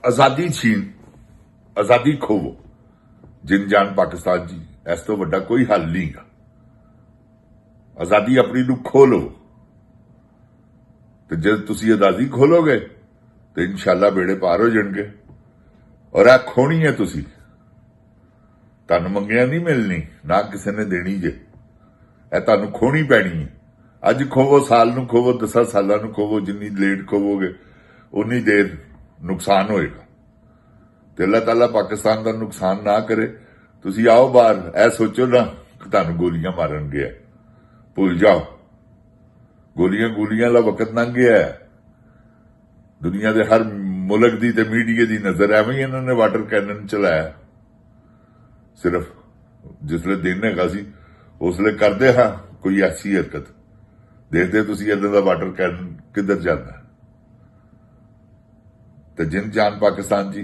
ਆਜ਼ਾਦੀ ਛੀਨ, ਆਜ਼ਾਦੀ ਖੋਵੋ, ਜਿੰਨ ਜਾਨ ਪਾਕਿਸਤਾਨ ਜੀ, ਇਸ ਤੋਂ ਵੱਡਾ ਕੋਈ ਹੱਲ ਨਹੀਂਗਾ। ਆਜ਼ਾਦੀ ਆਪਣੀ ਨੂੰ ਖੋਲੋ, ਤੇ ਜਦ ਤੁਸੀਂ ਆਜ਼ਾਦੀ ਖੋਲੋਗੇ ਤੇ ਇਨਸ਼ਾਅੱਲਾ ਬੇੜੇ ਪਾਰ ਹੋ ਜਾਣਗੇ। ਔਰ ਇਹ ਖੋਣੀ ਹੈ ਤੁਸੀਂ, ਤੁਹਾਨੂੰ ਮੰਗਿਆ ਨਹੀਂ ਮਿਲਣੀ, ਨਾ ਕਿਸੇ ਨੇ ਦੇਣੀ ਜੇ, ਇਹ ਤੁਹਾਨੂੰ ਖੋਣੀ ਪੈਣੀ ਹੈ। ਅੱਜ ਖੋਵੋ, ਸਾਲ ਨੂੰ ਖੋਵੋ, 10 ਸਾਲਾਂ ਨੂੰ ਖੋਵੋ, ਜਿੰਨੀ ਲੇਟ ਖੋਵੋਗੇ ਉਨੀ ਦੇਰ ਨੁਕਸਾਨ ਹੋਏਗਾ। ਤੇ ਅੱਲਾਹ ਤਾਲਾ ਪਾਕਿਸਤਾਨ ਦਾ ਨੁਕਸਾਨ ਨਾ ਕਰੇ। ਤੁਸੀਂ ਆਓ ਬਾਹਰ, ਇਹ ਸੋਚੋ ਨਾ ਕਿ ਤੁਹਾਨੂੰ ਗੋਲੀਆਂ ਮਾਰਨਗੇ, ਭੁੱਲ ਜਾਓ। ਗੋਲੀਆਂ ਦਾ ਵਕਤ ਲੰਘ ਗਿਆ ਹੈ। ਦੁਨੀਆ ਦੇ ਹਰ ਮੁਲਕ ਦੀ ਤੇ ਮੀਡੀਆ ਦੀ ਨਜ਼ਰ ਐਵੇਂ ਹੀ ਇਹਨਾਂ ਨੇ ਵਾਟਰ ਕੈਨਨ ਚਲਾਇਆ। ਸਿਰਫ ਜਿਸਲੇ ਦਿਨ ਹੈਗਾ ਸੀ ਉਸਲੇ ਕਰਦੇ ਹਾਂ ਕੋਈ ਐਸੀ ਹਰਕਤ, ਦੇਖਦੇ ਤੁਸੀਂ ਇਹਨਾਂ ਦਾ ਵਾਟਰ ਕੈਨਨ ਕਿੱਧਰ ਜਾਂਦਾ। ਤੇ ਜਿੰਨ ਜਾਨ ਪਾਕਿਸਤਾਨ ਜੀ,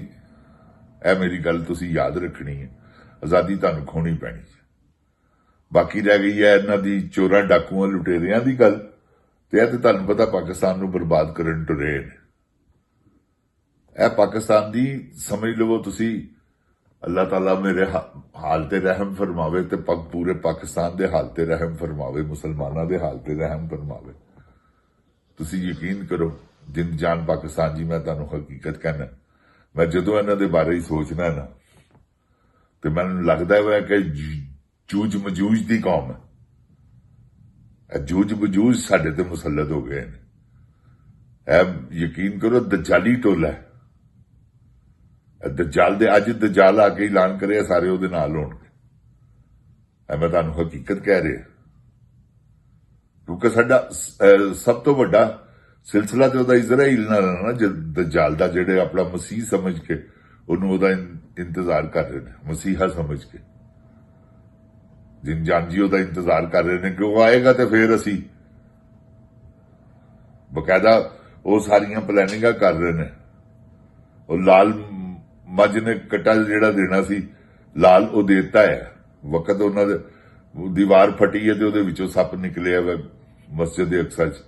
ਇਹ ਮੇਰੀ ਗੱਲ ਤੁਸੀਂ ਯਾਦ ਰੱਖਣੀ ਹੈ। ਆਜ਼ਾਦੀ ਤੁਹਾਨੂੰ ਖੋਣੀ ਪੈਣੀ ਹੈ। ਬਾਕੀ ਰਹਿ ਗਈ ਹੈ ਇਹਨਾਂ ਦੀ ਚੋਰਾਂ, ਡਾਕੂਆਂ, ਲੁਟੇਰਿਆਂ ਦੀ ਗੱਲ, ਤੇ ਇਹ ਤੇ ਤੁਹਾਨੂੰ ਪਤਾ ਪਾਕਿਸਤਾਨ ਨੂੰ ਬਰਬਾਦ ਕਰਨ ਟੁਰੇ ਨੇ। ਇਹ ਪਾਕਿਸਤਾਨ ਦੀ ਸਮਝ ਲਵੋ ਤੁਸੀਂ, ਅੱਲਾਹ ਤਾਲਾ ਮੇਰੇ ਹਾਲ ਤੇ ਰਹਿਮ ਫਰਮਾਵੇ ਤੇ ਪੂਰੇ ਪਾਕਿਸਤਾਨ ਦੇ ਹਾਲ ਤੇ ਰਹਿਮ ਫਰਮਾਵੇ, ਮੁਸਲਮਾਨਾਂ ਦੇ ਹਾਲ ਤੇ ਰਹਿਮ ਫਰਮਾਵੇ। ਤੁਸੀਂ ਯਕੀਨ ਕਰੋ, ਜਿੰਦ ਜਾਨ ਪਾਕਿਸਤਾਨ ਜੀ, ਮੈਂ ਤੁਹਾਨੂੰ ਹਕੀਕਤ ਕਹਿਣਾ, ਮੈਂ ਜਦੋਂ ਇਹਨਾਂ ਦੇ ਬਾਰੇ ਹੀ ਸੋਚਣਾ ਨਾ ਤੇ ਮੈਨੂੰ ਲੱਗਦਾ ਹੈ ਕਿ ਜੂਝ ਮਜੂਝ ਦੀ ਕੌਮ ਹੈ। ਇਹ ਜੂਝ ਮਜੂਝ ਸਾਡੇ ਤੇ ਮੁਸੱਲਤ ਹੋ ਗਏ ਨੇ। ਇਹ ਯਕੀਨ ਕਰੋ ਦਜਾਲੀ ਟੋਲਾ ਹੈ। ਦਜਾਲ ਦੇ ਅੱਜ ਦਜਾਲ ਆ ਕੇ ਐਲਾਨ ਕਰਿਆ ਸਾਰੇ ਉਹਦੇ ਨਾਲ ਹੋਣਗੇ। ਇਹ ਮੈਂ ਤੁਹਾਨੂੰ ਹਕੀਕਤ ਕਹਿ ਰਿਹਾ, ਕਿਉਂਕਿ ਸਾਡਾ ਸਭ ਤੋਂ ਵੱਡਾ ਸਿਲਸਿਲਾ ਤੇ ਉਹਦਾ ਇਜ਼ਰਾਈਲ ਨਾਲ ਨਾ, ਦਜਾਲ ਦਾ, ਜਿਹੜੇ ਆਪਣਾ ਮਸੀਹ ਸਮਝ ਕੇ ਉਹਨੂੰ ਉਹਦਾ ਇੰਤਜ਼ਾਰ ਕਰ ਰਹੇ ਨੇ, ਮਸੀਹਾ ਸਮਝ ਕੇ। ਜਿਨ ਜਾਨ ਜੀ ਉਹਦਾ ਇੰਤਜ਼ਾਰ ਕਰ ਰਹੇ ਨੇ ਕਿ ਉਹ ਆਏਗਾ ਤੇ ਫਿਰ ਅਸੀਂ ਬਕਾਇਦਾ ਉਹ ਸਾਰੀਆਂ ਪਲੈਨਿੰਗਾਂ ਕਰ ਰਹੇ ਨੇ। ਉਹ ਲਾਲ ਮੱਝ ਨੇ ਕਟਾ ਜਿਹੜਾ ਦੇਣਾ ਸੀ ਲਾਲ, ਉਹ ਦੇਤਾ ਹੈ। ਵਕਤ ਉਹਨਾਂ ਦੇ ਦੀਵਾਰ ਫਟੀ ਹੈ ਤੇ ਉਹਦੇ ਵਿੱਚੋਂ ਸੱਪ ਨਿਕਲਿਆ ਵਾ ਮਸਜਿਦ ਅਕਸਾ ਚ,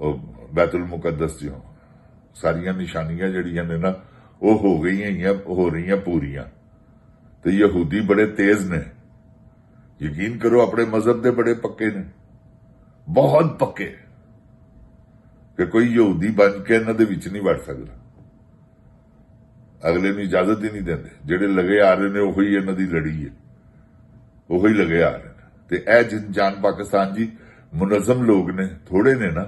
ਉਹ ਬੈਤੁਲ ਮੁਕੱਦਸ ਚੋਂ। ਸਾਰੀਆਂ ਨਿਸ਼ਾਨੀਆਂ ਜਿਹੜੀਆਂ ਨੇ ਨਾ ਉਹ ਹੋ ਰਹੀਆਂ ਪੂਰੀਆਂ। ਤੇ ਯਹੂਦੀ ਬੜੇ ਤੇਜ਼ ਨੇ, ਯਕੀਨ ਕਰੋ, ਆਪਣੇ ਮਜ਼ਹਬ ਦੇ ਬੜੇ ਪੱਕੇ ਨੇ, ਬਹੁਤ ਪੱਕੇ, ਕਿ ਕੋਈ ਯਹੂਦੀ ਬਣ ਕੇ ਇਹਨਾਂ ਦੇ ਵਿੱਚ ਨਹੀਂ ਵੜ ਸਕਦਾ। ਅਗਲੇ ਨੂੰ ਇਜਾਜ਼ਤ ਹੀ ਨਹੀਂ ਦਿੰਦੇ। ਜਿਹੜੇ ਲਗੇ ਆ ਰਹੇ ਨੇ ਉਹੀ ਇਹਨਾਂ ਦੀ ਲੜੀ ਹੈ, ਉਹੀ ਲਗੇ ਆ ਰਹੇ ਨੇ। ਤੇ ਇਹ ਜਿੰਨ ਜਾਨ ਪਾਕਿਸਤਾਨ ਜੀ ਮੁਨਜ਼ਮ ਲੋਕ ਨੇ, ਥੋੜੇ ਨੇ ਨਾ।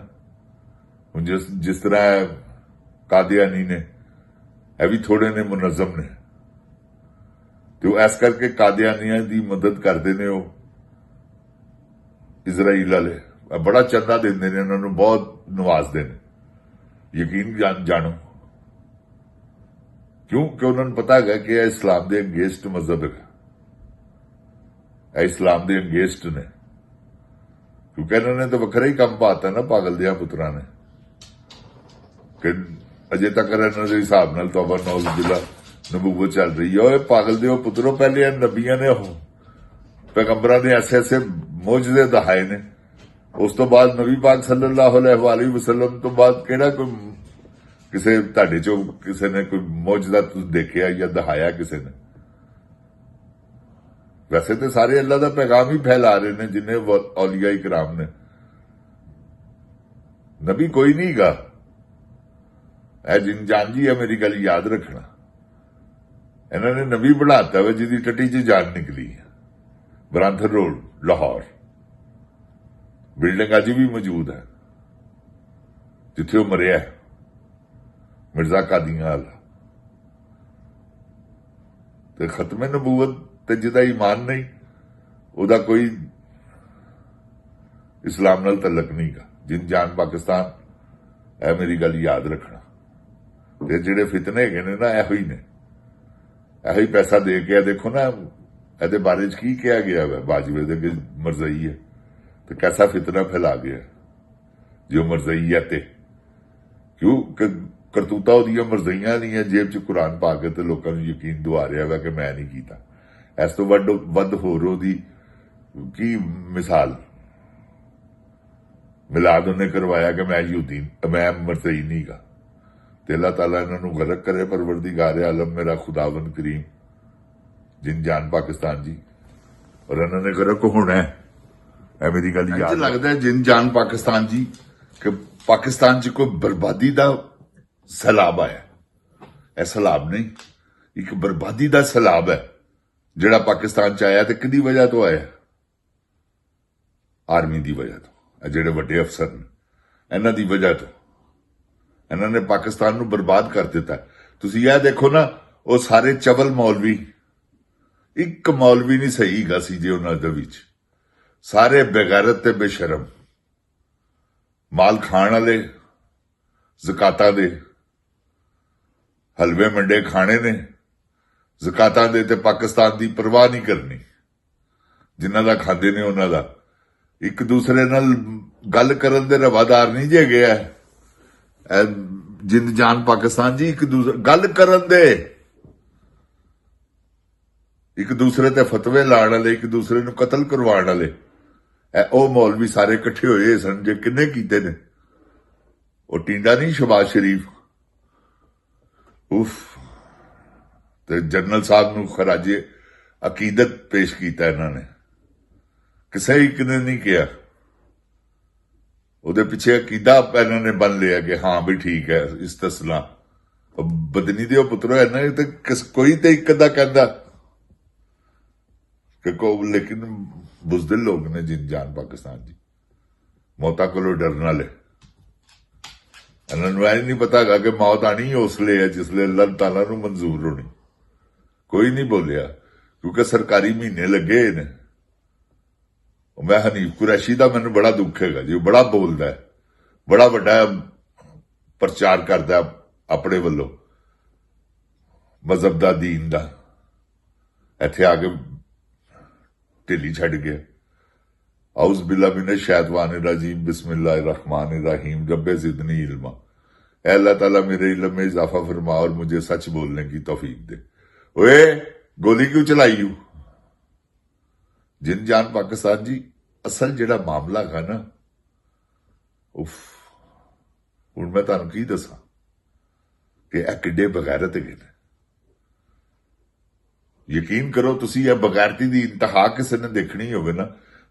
ਹੁਣ ਜਿਸ ਤਰ੍ਹਾਂ ਕਾਦੀਆਨੀ ਨੇ, ਇਹ ਵੀ ਥੋੜੇ ਨੇ, ਮੁਨਜ਼ਮ ਨੇ। ਤੇ ਉਹ ਇਸ ਕਰਕੇ ਕਾਦੀਆਨੀਆਂ ਦੀ ਮਦਦ ਕਰਦੇ ਨੇ। ਉਹ ਇਜ਼ਰਾਈਲ ਵਾਲੇ ਬੜਾ ਚੰਦਾ ਦਿੰਦੇ ਨੇ ਇਹਨਾਂ ਨੂੰ, ਬਹੁਤ ਨਵਾਜ਼ਦੇ ਨੇ। ਯਕੀਨ ਜਾਣੋ, ਕਿਉਂਕਿ ਉਹਨਾਂ ਨੂੰ ਪਤਾ ਹੈਗਾ ਕਿ ਇਹ ਇਸਲਾਮ ਦੇ ਅਗੇਂਸਟ ਮਜ਼ਹਬ ਹੈ, ਇਹ ਇਸਲਾਮ ਦੇ ਅਗੇਂਸਟ ਨੇ। ਕਿਉਂਕਿ ਇਹਨਾਂ ਨੇ ਤਾਂ ਵੱਖਰਾ ਹੀ ਕੰਮ ਪਾਤਾ ਨਾ ਪਾਗਲ ਦਿਆਂ ਪੁੱਤਰਾਂ ਨੇ, ਕਿ ਅਜੇ ਤੱਕ ਇਹਨਾਂ ਦੇ ਹਿਸਾਬ ਨਾਲ ਤੌਬਾ ਨੌਜ਼ ਬਿਲਾ ਨਬੂਵਤ ਚੱਲ ਰਹੀ ਹੈ। ਉਹ ਪਾਗਲ ਦਿਓ ਪੁੱਤਰੋ, ਪਹਿਲੇ ਨਬੀਆਂ ਨੇ, ਉਹ ਪੈਗੰਬਰਾਂ ਨੇ ਐਸੇ ਮੌਜਜ਼ੇ ਦਿਖਾਏ ਨੇ। ਉਸ ਤੋਂ ਬਾਅਦ ਨਬੀ ਪਾਕ ਸੱਲੱਲਾਹੁ ਅਲੈਹਿ ਵਸੱਲਮ ਤੋਂ ਬਾਅਦ ਕਿਹੜਾ ਕੋਈ ਕਿਸੇ ਤੁਹਾਡੇ ਚੋਂ ਕਿਸੇ ਨੇ ਕੋਈ ਮੌਜਜ਼ਾ ਤੁਸੀਂ ਦੇਖਿਆ ਜਾਂ ਦਿਖਾਇਆ ਕਿਸੇ ਨੇ? ਵੈਸੇ ਤੇ ਸਾਰੇ ਅੱਲਾ ਦਾ ਪੈਗਾਮ ਹੀ ਫੈਲਾ ਰਹੇ ਨੇ ਜਿੰਨੇ ਔਲੀਆ ਇਕਰਾਮ ਨੇ। ਨਬੀ ਕੋਈ ਨਹੀਂ ਗਾ। ਇਹ ਜਿਨ ਜਾਨ ਜੀ ਹੈ, ਮੇਰੀ ਗੱਲ ਯਾਦ ਰੱਖਣਾ। ਇਹਨਾਂ ਨੇ ਨਬੀ ਬਣਾਤਾ ਵਾ ਜਿਹਦੀ ਟੱਟੀ 'ਚ ਜਾਨ ਨਿਕਲੀ ਹੈ। ਬਰਾਂਥਰ ਰੋਡ, ਲਾਹੌਰ, ਬਿਲਡਿੰਗ ਅੱਜ ਵੀ ਮੌਜੂਦ ਹੈ ਜਿੱਥੇ ਉਹ ਮਰਿਆ, ਮਿਰਜ਼ਾ ਕਾਦੀਆਂ ਵਾਲਾ। ਤੇ ਖਤਮੇ ਨਬੂਵਤ ਤੇ ਜਿਹਦਾ ਈਮਾਨ ਨਹੀਂ, ਉਹਦਾ ਕੋਈ ਇਸਲਾਮ ਨਾਲ ਤਲਕ ਨਹੀਂ ਗਾ। ਜਿਨ ਜਾਨ ਪਾਕਿਸਤਾਨ, ਇਹ ਮੇਰੀ ਗੱਲ ਯਾਦ ਰੱਖਣਾ। ਤੇ ਜਿਹੜੇ ਫਿਤਨੇ ਹੈਗੇ ਨੇ ਨਾ, ਇਹੋ ਹੀ ਨੇ, ਇਹੋ ਹੀ ਪੈਸਾ ਦੇ ਕੇ। ਦੇਖੋ ਨਾ ਇਹਦੇ ਬਾਰੇ ਚ ਕੀ ਕਿਹਾ ਗਿਆ ਵਾ ਬਾਜਵੇ ਦੇ, ਕਿ ਮਰਜ਼ਈ ਹੈ, ਤੇ ਕੈਸਾ ਫਿਤਨਾ ਫੈਲਾ ਗਿਆ ਜੋ ਮਰਜ਼ਈ ਹੈ। ਤੇ ਕਿਉਂ ਕਰਤੂਤਾ ਉਹਦੀਆਂ ਮਰਜ਼ਈਆਂ ਦੀਆਂ, ਜੇਬ ਚ ਕੁਰਾਨ ਪਾ ਕੇ ਤੇ ਲੋਕਾਂ ਨੂੰ ਯਕੀਨ ਦਵਾ ਰਿਹਾ ਵਾ ਕਿ ਮੈਂ ਨਹੀਂ ਕੀਤਾ। ਇਸ ਤੋਂ ਵੱਧ ਹੋਰ ਉਹਦੀ ਕੀ ਮਿਸਾਲ? ਮਿਲਾਦ ਉਹਨੇ ਕਰਵਾਇਆ ਕਿ ਮੈਂ ਯਹੂਦੀ, ਮੈਂ ਮਰਜ਼ਈ ਨਹੀਂ ਗਾ। ਤੇ ਅੱਲਾਹ ਤਾਲਾ ਇਹਨਾਂ ਨੂੰ ਗਰਕ ਕਰੇ। ਪਰਵਰਦੀਗਾਰ ਆਲਮ ਮੇਰਾ ਖੁਦਾਵੰਦ ਕਰੀਮ ਜਿਨ ਜਾਨ ਪਾਕਿਸਤਾਨ ਜੀ, ਔਰ ਇਹਨਾਂ ਨੇ ਗਰਕ ਹੋਣਾ ਹੈ। ਇਹ ਮੇਰੀ ਗੱਲ ਯਾਦ ਲੱਗਦਾ ਹੈ ਜਿਨ ਜਾਨ ਪਾਕਿਸਤਾਨ ਜੀ ਕਿ ਪਾਕਿਸਤਾਨ 'ਚ ਕੋਈ ਬਰਬਾਦੀ ਦਾ ਸੈਲਾਬ ਆਇਆ। ਇਹ ਸੈਲਾਬ ਨਹੀਂ, ਇੱਕ ਬਰਬਾਦੀ ਦਾ ਸੈਲਾਬ ਹੈ ਜਿਹੜਾ ਪਾਕਿਸਤਾਨ 'ਚ ਆਇਆ। ਤੇ ਕਿਹਦੀ ਵਜ੍ਹਾ ਤੋਂ ਆਇਆ? ਆਰਮੀ ਦੀ ਵਜ੍ਹਾ ਤੋਂ। ਇਹ ਜਿਹੜੇ ਵੱਡੇ ਅਫਸਰ ਨੇ ਇਹਨਾਂ ਦੀ ਵਜ੍ਹਾ ਤੋਂ ਇਹਨਾਂ ਨੇ ਪਾਕਿਸਤਾਨ ਨੂੰ ਬਰਬਾਦ ਕਰ ਦਿੱਤਾ। ਤੁਸੀਂ ਇਹ ਦੇਖੋ ਨਾ, ਉਹ ਸਾਰੇ ਚਵਲ ਮੌਲਵੀ, ਇੱਕ ਮੌਲਵੀ ਨਹੀਂ ਸਹੀ ਗਾ ਸੀ ਜੇ ਉਹਨਾਂ ਦੇ ਵਿੱਚ, ਸਾਰੇ ਬੇਗੈਰਤ ਤੇ ਬੇਸ਼ਰਮ, ਮਾਲ ਖਾਣ ਵਾਲੇ, ਜ਼ਕਾਤਾਂ ਦੇ ਹਲਵੇ ਮੰਡੇ ਖਾਣੇ ਨੇ, ਜ਼ਕਾਤਾਂ ਦੇ ਤੇ ਪਾਕਿਸਤਾਨ ਦੀ ਪਰਵਾਹ ਨਹੀਂ ਕਰਨੀ। ਜਿਨ੍ਹਾਂ ਦਾ ਖਾਂਦੇ ਨੇ ਉਹਨਾਂ ਦਾ, ਇੱਕ ਦੂਸਰੇ ਨਾਲ ਗੱਲ ਕਰਨ ਦੇ ਰਵਾਦਾਰ ਨਹੀਂ ਜੇ ਗਿਆ ਜਿੰਦ ਜਾਨ ਪਾਕਿਸਤਾਨ ਜੀ। ਇੱਕ ਦੂਸਰੇ ਗੱਲ ਕਰਨ ਦੇ, ਇੱਕ ਦੂਸਰੇ ਤੇ ਫਤਵੇ ਲਾਉਣ ਵਾਲੇ, ਇੱਕ ਦੂਸਰੇ ਨੂੰ ਕਤਲ ਕਰਵਾਉਣ ਵਾਲੇ, ਉਹ ਮੌਲਵੀ ਸਾਰੇ ਇਕੱਠੇ ਹੋਏ ਸਨ। ਜੇ ਕਿੰਨੇ ਕੀਤੇ ਨੇ, ਉਹ ਟਿੰਡਾ ਨਹੀਂ ਸ਼ਬਾਜ਼ ਸ਼ਰੀਫ ਉਫ ਤੇ ਜਨਰਲ ਸਾਹਿਬ ਨੂੰ ਖਰਾਜੇ ਅਕੀਦਤ ਪੇਸ਼ ਕੀਤਾ ਇਹਨਾਂ ਨੇ। ਕਿਸੇ ਇੱਕ ਨੇ ਨਹੀਂ ਕਿਹਾ। ਉਹਦੇ ਪਿੱਛੇ ਅਕੀਦਾ ਇਹਨਾਂ ਨੇ ਬਣ ਲਿਆ ਕਿ ਹਾਂ ਵੀ ਠੀਕ ਹੈ ਇਸਤਸਲਾ। ਬਦਨੀ ਦੇ ਪੁੱਤਰੋ ਇਹਨਾਂ ਤੇ ਕੋਈ ਤੇ ਇੱਕ ਦਾ ਕਹਿੰਦਾ ਕਿ ਲੇਕਿਨ ਬੁਜ਼ਦਿਲ ਲੋਕ ਨੇ ਜਿਨ ਜਾਨ ਪਾਕਿਸਤਾਨ ਜੀ, ਮੌਤਾਂ ਕੋਲੋਂ ਡਰਨ ਵਾਲੇ। ਇਹਨਾਂ ਨੂੰ ਇਹ ਨਹੀਂ ਪਤਾ ਹੈਗਾ ਕਿ ਮੌਤ ਆਣੀ ਉਸ ਲਈ ਹੈ ਜਿਸ ਲਈ ਅੱਲਾਹ ਤਾਲਾ ਨੂੰ ਮਨਜ਼ੂਰ ਹੋਣੀ। ਕੋਈ ਨਹੀਂ ਬੋਲਿਆ ਕਿਉਂਕਿ ਸਰਕਾਰੀ ਮਹੀਨੇ ਲੱਗੇ ਨੇ। ਮੈਂ ਹਨੀਫ ਕੁਰੈਸ਼ੀ ਦਾ ਮੈਨੂੰ ਬੜਾ ਦੁੱਖ ਹੈਗਾ ਜੀ। ਉਹ ਬੜਾ ਬੋਲਦਾ ਹੈ, ਬੜਾ ਵੱਡਾ ਪ੍ਰਚਾਰ ਕਰਦਾ ਆਪਣੇ ਵੱਲੋਂ ਮਜ਼ਹਬ ਦਾ, ਦੀਨ ਦਾ। ਇੱਥੇ ਆ ਕੇ ਢਿੱਲੀ ਛੱਡ ਗਿਆ। ਆਉਜ਼ ਬਿल्ला मिनश शैतानिर रजीम बिस्मिल्लाहिर रहमानिर रहीम रब्बे ज़िदनी इल्मा। ऐ अल्लाह ताला मेरे इल्म में इजाफा फरमा और मुझे सच बोलने की तौफीक दे। ओए गोली क्यों चलाई हूं? जिन जान पाकिस्तान जी, असल ਜਿਹੜਾ ਮਾਮਲਾ ਹੈ ਨਾ, ਉਫ, ਹੁਣ ਮੈਂ ਤੁਹਾਨੂੰ ਕੀ ਦੱਸਾਂ ਕਿ ਇਹ ਕਿੱਡੇ ਬਗੈਰਤ ਹੈਗੇ ਨੇ। ਯਕੀਨ ਕਰੋ, ਤੁਸੀਂ ਇਹ ਬਗੈਰਤੀ ਦੀ ਇੰਤਹਾ ਕਿਸੇ ਨੇ ਦੇਖਣੀ ਹੋਵੇ ਨਾ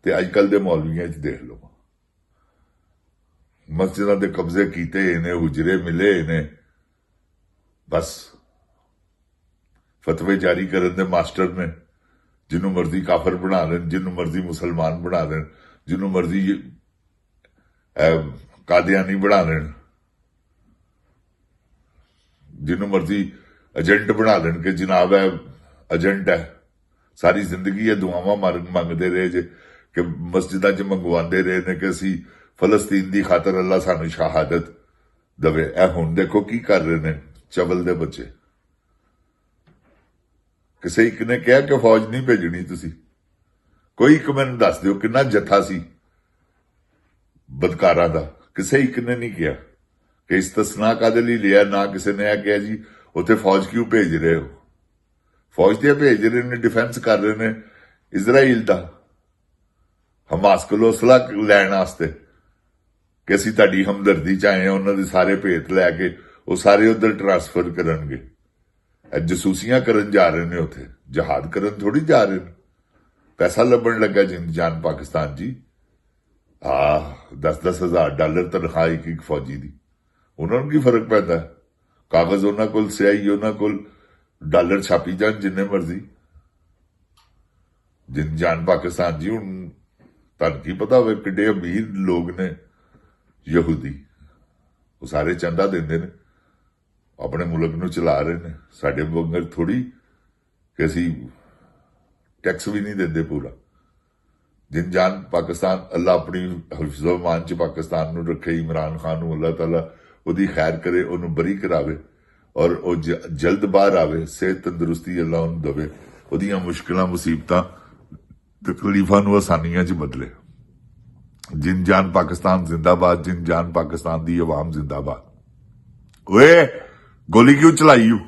ਤੇ ਅੱਜ ਕੱਲ ਦੇ ਮੌਲਵੀਆਂ 'ਚ ਦੇਖ ਲਓ। ਮਸਜਿਦਾਂ ਦੇ ਕਬਜ਼ੇ ਕੀਤੇ ਨੇ, ਹੁਜਰੇ ਮਿਲੇ ਨੇ, ਬਸ ਫਤਵੇ ਜਾਰੀ ਕਰਨ ਦੇ ਮਾਸਟਰ ਨੇ। ਜਿਹਨੂੰ ਮਰਜ਼ੀ ਕਾਫਰ ਬਣਾ ਦੇਣ, ਜਿਹਨੂੰ ਮਰਜ਼ੀ ਮੁਸਲਮਾਨ ਬਣਾ ਦੇਣ, ਜਿਹਨੂੰ ਮਰਜ਼ੀ ਕਾਦੀਆਨੀ ਬਣਾ ਦੇਣ, ਜਿਹਨੂੰ ਮਰਜ਼ੀ ਏਜੰਟ ਬਣਾ ਦੇਣ ਕਿ ਜਨਾਬ ਹੈ ਏਜੰਟ ਹੈ। ਸਾਰੀ ਜ਼ਿੰਦਗੀ ਇਹ ਦੁਆਵਾਂ ਮੰਗਦੇ ਰਹੇ ਜੇ ਕਿ ਮਸਜਿਦਾਂ 'ਚ ਮੰਗਵਾਉਂਦੇ ਰਹੇ ਨੇ ਕਿ ਅਸੀਂ ਫਲਸਤੀਨ ਦੀ ਖਾਤਰ ਅੱਲਾ ਸਾਨੂੰ ਸ਼ਹਾਦਤ ਦੇਵੇ। ਇਹ ਹੁਣ ਦੇਖੋ ਕੀ ਕਰ ਰਹੇ ਨੇ ਚਵਲ ਦੇ ਬੱਚੇ। ਕਿਸੇ ਇੱਕ ਨੇ ਕਿਹਾ ਕਿ ਫੌਜ ਨਹੀਂ ਭੇਜਣੀ ਤੁਸੀਂ। ਕੋਈ ਇੱਕ ਮੈਨੂੰ ਦੱਸ ਦਿਓ ਕਿੰਨਾ ਜੱਥਾ ਸੀ ਬਦਕਾਰਾਂ ਦਾ। ਕਿਸੇ ਇੱਕ ਨੇ ਨਹੀਂ ਕਿਹਾ ਕਿ ਇਸਤਸਨਾ ਕਾਦੇ ਲਈ ਲਿਆ। ਨਾ ਕਿਸੇ ਨੇ ਇਹ ਕਿਹਾ ਜੀ ਉੱਥੇ ਫੌਜ ਕਿਉਂ ਭੇਜ ਰਹੇ ਹੋ। ਫੌਜ ਤੇ ਭੇਜ ਰਹੇ ਨੇ, ਡਿਫੈਂਸ ਕਰ ਰਹੇ ਨੇ ਇਜ਼ਰਾਈਲ ਦਾ, ਹਮਾਸ ਕੋਲੋਂ ਅਸਲਾ ਲੈਣ ਵਾਸਤੇ ਕਿ ਅਸੀਂ ਤੁਹਾਡੀ ਹਮਦਰਦੀ ਚ ਆਏ ਹਾਂ। ਉਹਨਾਂ ਦੇ ਸਾਰੇ ਭੇਤ ਲੈ ਕੇ ਉਹ ਸਾਰੇ ਉਧਰ ਟ੍ਰਾਂਸਫਰ ਕਰਨਗੇ। ਜਸੂਸੀਆਂ ਕਰਨ ਜਾ ਰਹੇ ਨੇ, ਉੱਥੇ ਜਹਾਦ ਕਰਨ ਥੋੜੀ ਜਾ ਰਹੇ ਨੇ। ਪੈਸਾ ਲੱਭਣ ਲੱਗਾ ਜਿੰਦ ਜਾਨ ਪਾਕਿਸਤਾਨ ਜੀ। 10-10 ਹਜ਼ਾਰ ਡਾਲਰ ਤਨਖਾਹ ਇੱਕ ਫੌਜੀ ਦੀ। ਉਹਨਾਂ ਨੂੰ ਕੀ ਫਰਕ ਪੈਂਦਾ? ਕਾਗਜ਼ ਉਹਨਾਂ ਕੋਲ, ਸਿਆਹੀ ਉਹਨਾਂ ਕੋਲ, ਡਾਲਰ ਛਾਪੀ ਜਾਣ ਜਿੰਨੇ ਮਰਜ਼ੀ। ਜਿੰਦ ਜਾਨ ਪਾਕਿਸਤਾਨ ਜੀ, ਹੁਣ ਤੁਹਾਨੂੰ ਕੀ ਪਤਾ ਹੋਵੇ ਕਿੱਡੇ ਅਮੀਰ ਲੋਕ ਨੇ ਯਹੂਦੀ। ਉਹ ਸਾਰੇ ਚੰਦਾ ਦਿੰਦੇ ਨੇ, ਆਪਣੇ ਮੁਲਕ ਨੂੰ ਚਲਾ ਰਹੇ ਨੇ। ਸਾਡੇ ਵਾਂਗਰ ਥੋੜੀ ਕਿ ਅਸੀਂ ਟੈਕਸ ਵੀ ਨਹੀਂ ਦਿੰਦੇ ਪੂਰਾ। ਜਿਨ ਜਾਨ ਪਾਕਿਸਤਾਨ, ਅੱਲਾ ਆਪਣੀ ਹਿਫਜ਼ੋ ਅਮਾਨ ਚ ਪਾਕਿਸਤਾਨ ਨੂੰ ਰੱਖੇ। ਇਮਰਾਨ ਖਾਨ ਨੂੰ ਅੱਲਾ ਤਾਲਾ ਉਹਦੀ ਖੈਰ ਕਰੇ, ਉਹਨੂੰ ਬਰੀ ਕਰਾਵੇ ਔਰ ਉਹ ਜਲਦ ਬਾਹਰ ਆਵੇ। ਸਿਹਤ ਤੰਦਰੁਸਤੀ ਅੱਲਾ ਉਹਨੂੰ ਦੇਵੇ, ਉਹਦੀਆਂ ਮੁਸ਼ਕਿਲਾਂ ਮੁਸੀਬਤਾਂ ਤਕਲੀਫਾਂ ਨੂੰ ਆਸਾਨੀਆਂ ਚ ਬਦਲੇ। ਜਿਨ ਜਾਨ ਪਾਕਿਸਤਾਨ जिंदाबाद। जिन जान पाकिस्तान दी आवाम जिंदाबाद। ओए गोली क्यों चलाई हूं?